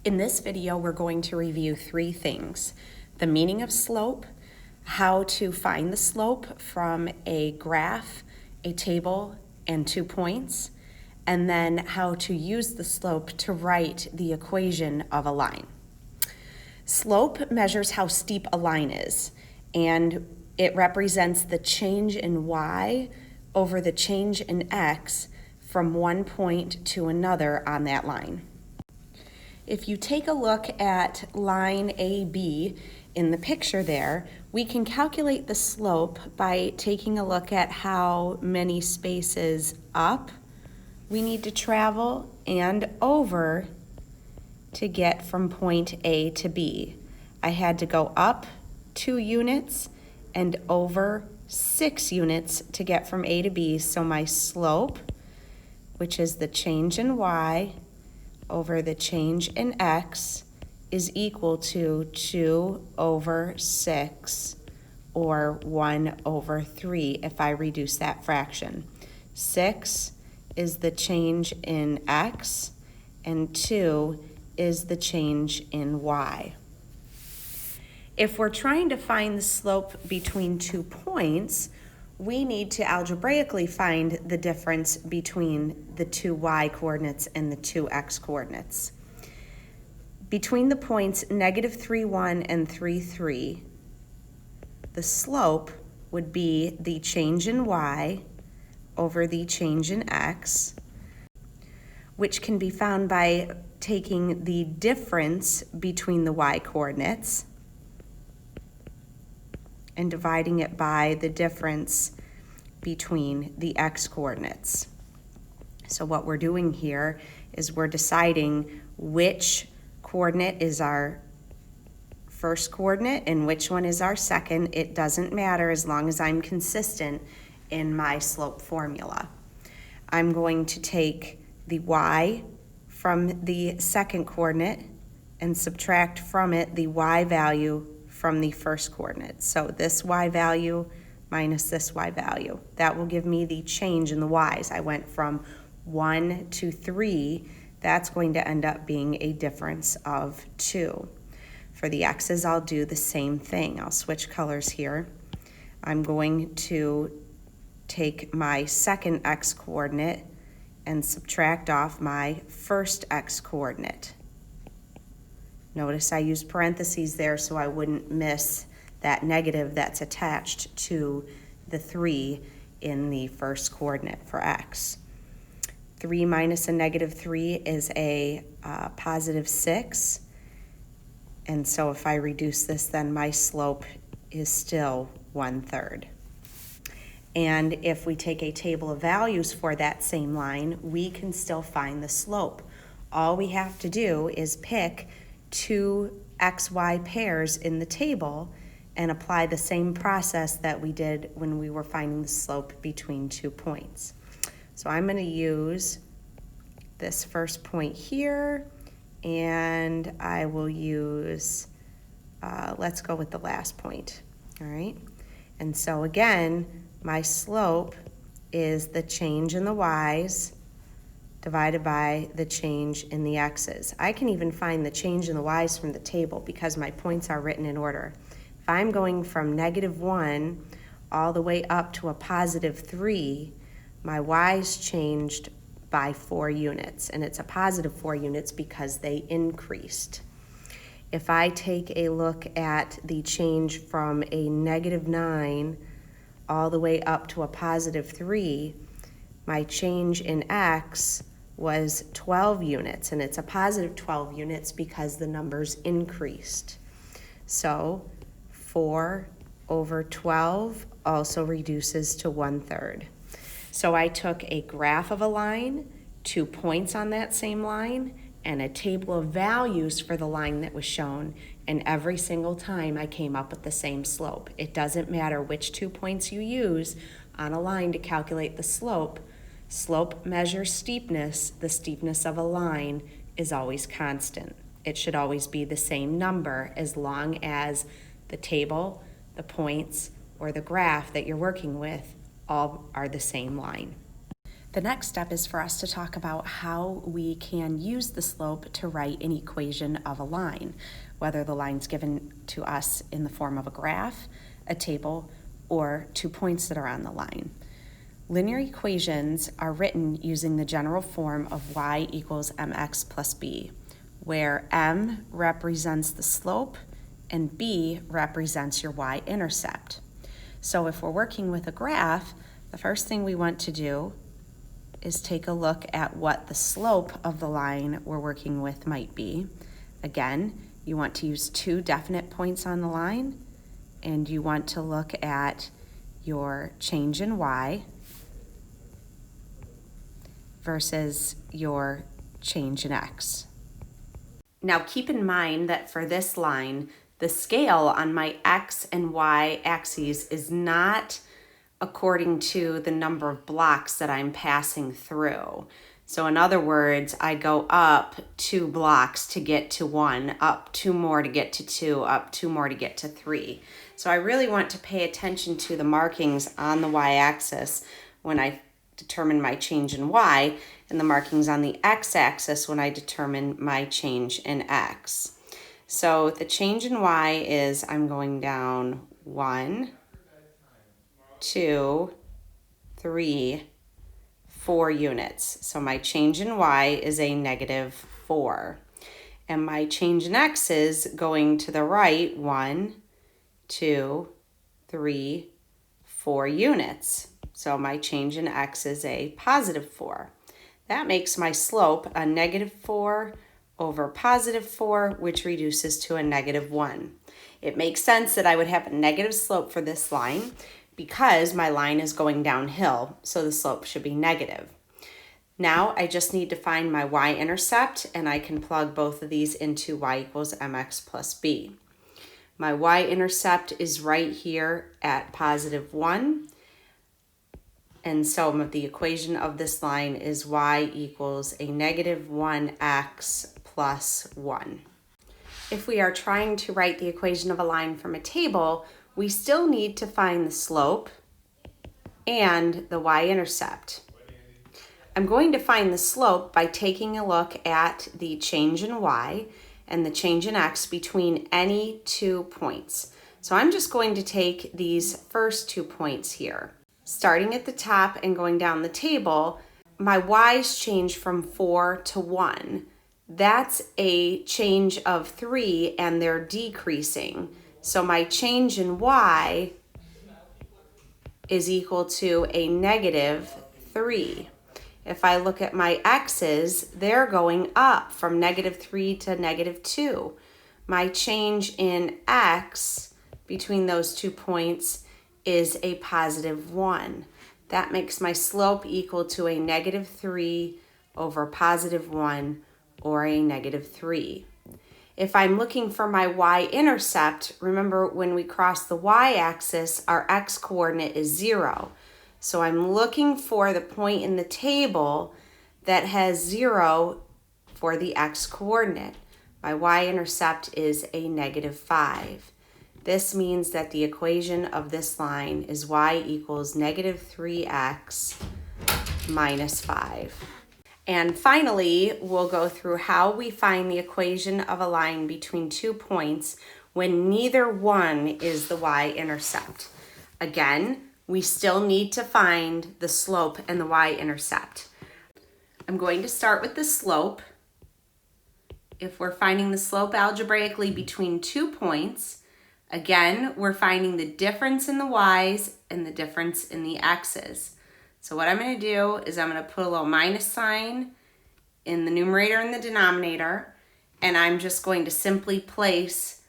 In this video, we're going to review three things: the meaning of slope, how to find the slope from a graph, a table, and 2 points, and then how to use the slope to write the equation of a line. Slope measures how steep a line is, and it represents the change in y over the change in x from one point to another on that line. If you take a look at line AB in the picture there, we can calculate the slope by taking a look at how many spaces up we need to travel and over to get from point A to B. I had to go up 2 units and over 6 units to get from A to B, so my slope, which is the change in y over the change in x, is equal to 2 over 6, or 1 over 3 if I reduce that fraction. 6 is the change in x, and 2 is the change in y. If we're trying to find the slope between 2 points, we need to algebraically find the difference between the 2 y coordinates and the 2 x coordinates. Between the points -3, 1 and 3, 3, the slope would be the change in y over the change in x, which can be found by taking the difference between the y coordinates and dividing it by the difference between the x coordinates. So what we're doing here is we're deciding which coordinate is our first coordinate and which one is our second. It doesn't matter as long as I'm consistent in my slope formula. I'm going to take the y from the second coordinate and subtract from it the y value from the first coordinate. So this y value minus this y value. That will give me the change in the y's. I went from 1 to 3. That's going to end up being a difference of 2. For the x's, I'll do the same thing. I'll switch colors here. I'm going to take my second x coordinate and subtract off my first x coordinate. Notice I used parentheses there so I wouldn't miss that negative that's attached to the 3 in the first coordinate for x. 3 minus a -3 is a positive 6. And so if I reduce this, then my slope is still 1/3. And if we take a table of values for that same line, we can still find the slope. All we have to do is pick 2 xy pairs in the table and apply the same process that we did when we were finding the slope between 2 points. So I'm going to use this first point here, and I will use, let's go with the last point, all right? And so again, my slope is the change in the y's divided by the change in the x's. I can even find the change in the y's from the table because my points are written in order. If I'm going from -1 all the way up to a +3, my y's changed by 4 units, and it's a positive 4 units because they increased. If I take a look at the change from a -9 all the way up to a +3, my change in x was 12 units, and it's a positive 12 units because the numbers increased. So 4 over 12 also reduces to 1/3. So I took a graph of a line, 2 points on that same line, and a table of values for the line that was shown, and every single time I came up with the same slope. It doesn't matter which 2 points you use on a line to calculate the slope. Slope measures steepness. The steepness of a line is always constant. It should always be the same number as long as the table, the points, or the graph that you're working with all are the same line. The next step is for us to talk about how we can use the slope to write an equation of a line, whether the line's given to us in the form of a graph, a table, or 2 points that are on the line. Linear equations are written using the general form of y equals mx plus b, where m represents the slope and b represents your y-intercept. So if we're working with a graph, the first thing we want to do is take a look at what the slope of the line we're working with might be. Again, you want to use 2 definite points on the line, and you want to look at your change in y versus your change in x. Now keep in mind that for this line, the scale on my x and y axes is not according to the number of blocks that I'm passing through. So in other words, I go up 2 blocks to get to 1, up 2 more to get to 2, up 2 more to get to 3. So I really want to pay attention to the markings on the y-axis when I determine my change in y, and the markings on the x-axis when I determine my change in x. So the change in y is I'm going down 1, 2, 3, 4 units. So my change in y is a -4. And my change in x is going to the right 1, 2, 3, 4 units. So my change in x is a +4. That makes my slope a -4 over +4, which reduces to a -1. It makes sense that I would have a negative slope for this line because my line is going downhill, so the slope should be negative. Now I just need to find my y-intercept, and I can plug both of these into y equals mx plus b. My y-intercept is right here at +1, and so the equation of this line is y equals a -1x plus 1. If we are trying to write the equation of a line from a table, we still need to find the slope and the y-intercept. I'm going to find the slope by taking a look at the change in y and the change in x between any 2 points. So I'm just going to take these first 2 points here. Starting at the top and going down the table, my y's change from 4 to 1. That's a change of 3 and they're decreasing. So my change in y is equal to a -3. If I look at my x's, they're going up from -3 to -2. My change in x between those 2 points is a +1. That makes my slope equal to a -3 over +1, or a -3. If I'm looking for my y-intercept, remember when we cross the y-axis, our x-coordinate is 0. So I'm looking for the point in the table that has 0 for the x-coordinate. My y-intercept is a -5. This means that the equation of this line is y equals -3x minus 5. And finally, we'll go through how we find the equation of a line between 2 points when neither one is the y-intercept. Again, we still need to find the slope and the y-intercept. I'm going to start with the slope. If we're finding the slope algebraically between 2 points, again, we're finding the difference in the y's and the difference in the x's. So what I'm going to do is I'm going to put a little minus sign in the numerator and the denominator, and I'm just going to simply place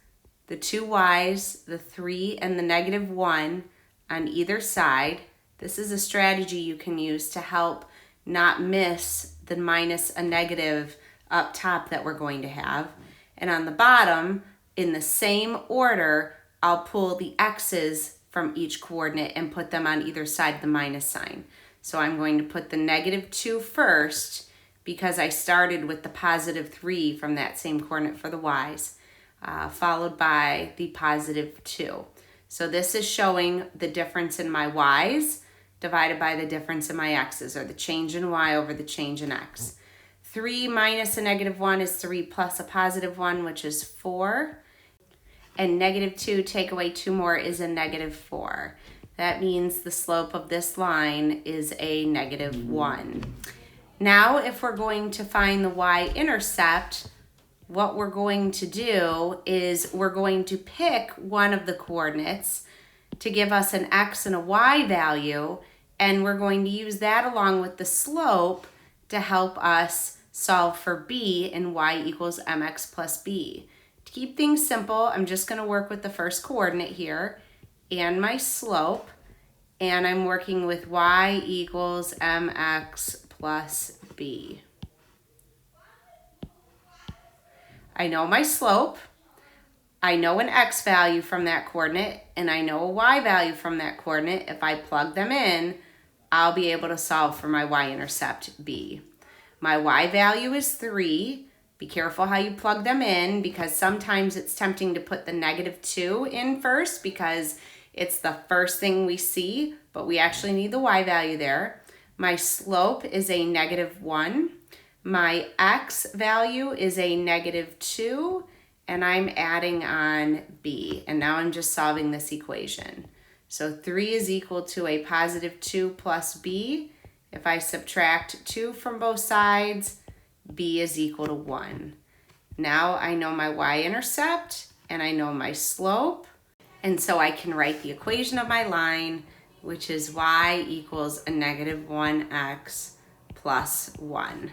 the 2 y's, the 3 and the -1 on either side. This is a strategy you can use to help not miss the minus a negative up top that we're going to have. And on the bottom, in the same order, I'll pull the x's from each coordinate and put them on either side of the minus sign. So I'm going to put the -2 first because I started with the +3 from that same coordinate for the y's, followed by the +2. So this is showing the difference in my y's divided by the difference in my x's, or the change in y over the change in x. 3 minus a negative 1 is 3 plus a positive 1, which is 4. And negative 2, take away 2 more, is a negative 4. That means the slope of this line is a negative 1. Now, if we're going to find the y-intercept, what we're going to do is we're going to pick one of the coordinates to give us an x and a y value, and we're going to use that along with the slope to help us solve for b in y equals mx plus b. To keep things simple, I'm just going to work with the first coordinate here and my slope, and I'm working with y equals mx plus b. I know my slope, I know an x value from that coordinate, and I know a y value from that coordinate. If I plug them in, I'll be able to solve for my y-intercept b. My y value is 3. Be careful how you plug them in, because sometimes it's tempting to put the negative 2 in first because it's the first thing we see, but we actually need the y value there. My slope is a negative 1. My x value is a negative 2, and I'm adding on b. And now I'm just solving this equation. So 3 is equal to a positive 2 plus b. If I subtract 2 from both sides, b is equal to 1. Now I know my y-intercept and I know my slope, and so I can write the equation of my line, which is y equals a negative 1x plus 1.